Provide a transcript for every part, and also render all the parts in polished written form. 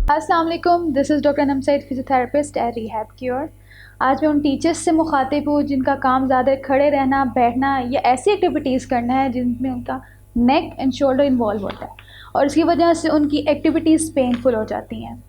अस्सलाम वालेकुम, this is doctor Anam Saeed, physiotherapist at Rehab Cure. आज मैं उन टीचर्स से मुखातिब हूँ जिनका काम ज़्यादा खड़े रहना, बैठना या ऐसी एक्टिविटीज़ करना है जिनमें उनका नेक एंड शोल्डर इन्वॉल्व होता है और इसकी वजह से उनकी एक्टिविटीज़ पेनफुल हो जाती हैं।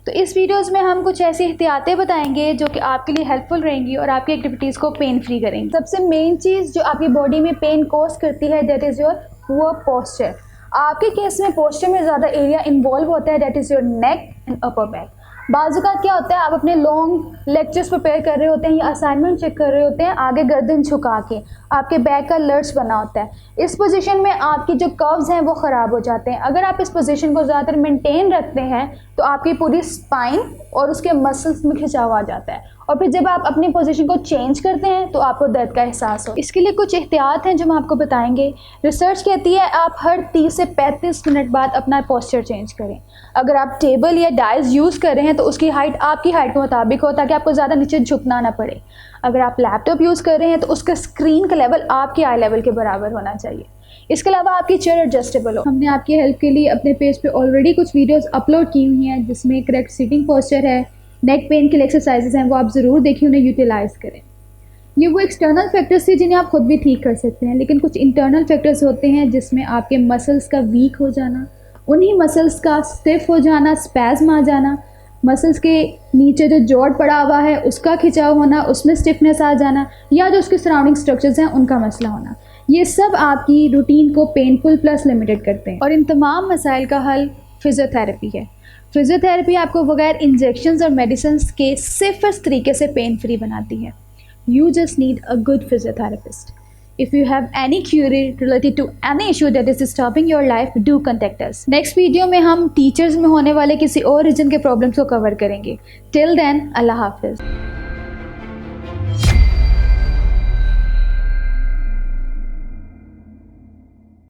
तो इस वीडियोस में हम कुछ ऐसी एहतियातें बताएंगे जो कि आपके लिए हेल्पफुल रहेंगी और आपकी एक्टिविटीज़ को पेन फ्री करेंगी। सबसे मेन चीज़ जो आपकी बॉडी में पेन कॉज करती है that is your poor posture. आपके केस में पोस्चर में ज़्यादा एरिया इन्वॉल्व होता है that is your neck and upper back. बाज़-औक़ात क्या होता है, आप अपने लॉन्ग लेक्चर्स प्रिपेयर कर रहे होते हैं या असाइनमेंट चेक कर रहे होते हैं, आगे गर्दन झुका के आपके बैक का लर्च बना होता है। इस पोजीशन में आपकी जो कर्व्स हैं वो ख़राब हो जाते हैं। अगर आप इस पोजीशन को ज़्यादातर मेंटेन रखते हैं तो आपकी पूरी स्पाइन और उसके मसल्स में खिंचाव आ जाता है और फिर जब आप अपनी पोजीशन को चेंज करते हैं तो आपको दर्द का एहसास हो। इसके लिए कुछ एहतियात हैं जो मैं आपको बताएंगे। रिसर्च कहती है आप हर 30 से 35 मिनट बाद अपना पोस्चर चेंज करें। अगर आप टेबल या डाइस यूज़ कर रहे हैं तो उसकी हाइट आपकी हाइट के मुताबिक हो ताकि आपको ज़्यादा नीचे झुकना ना पड़े। अगर आप लैपटॉप यूज़ कर रहे हैं तो उसका स्क्रीन का लेवल आपके आई लेवल के बराबर होना चाहिए। इसके अलावा आपकी चेयर एडजस्टेबल हो। हमने आपकी हेल्प के लिए अपने पेज पे ऑलरेडी कुछ वीडियोस अपलोड की हुई हैं जिसमें करेक्ट सिटिंग पोस्चर है, नेक पेन के लिए एक्सरसाइजेज हैं, वो आप ज़रूर देखिए, उन्हें यूटिलाइज़ करें। ये वो एक्सटर्नल फैक्टर्स थे जिन्हें आप खुद भी ठीक कर सकते हैं, लेकिन कुछ इंटरनल फैक्टर्स होते हैं जिसमें आपके मसल्स का वीक हो जाना, उन्हीं मसल्स का स्टिफ हो जाना, स्पैज़म आ जाना, मसल्स के नीचे जो जॉइंट पड़ा हुआ है उसका खिंचाव होना, उसमें स्टिफनेस आ जाना, या जो उसके सराउंडिंग स्ट्रक्चर्स हैं उनका मसला होना, ये सब आपकी रूटीन को पेनफुल प्लस लिमिटेड करते हैं। और इन तमाम मसाइल का हल फिजियोथेरेपी है। फिजियोथेरेपी आपको बगैर इंजेक्शंस और मेडिसिन के सेफेस्ट तरीके से पेन फ्री बनाती है। You just need a good physiotherapist. If you have any query related to any issue that is disturbing your life, do contact us. Next video में हम टीचर्स में होने वाले किसी और रीजन के प्रॉब्लम्स को कवर करेंगे। Till then, अल्लाह हाफिज़।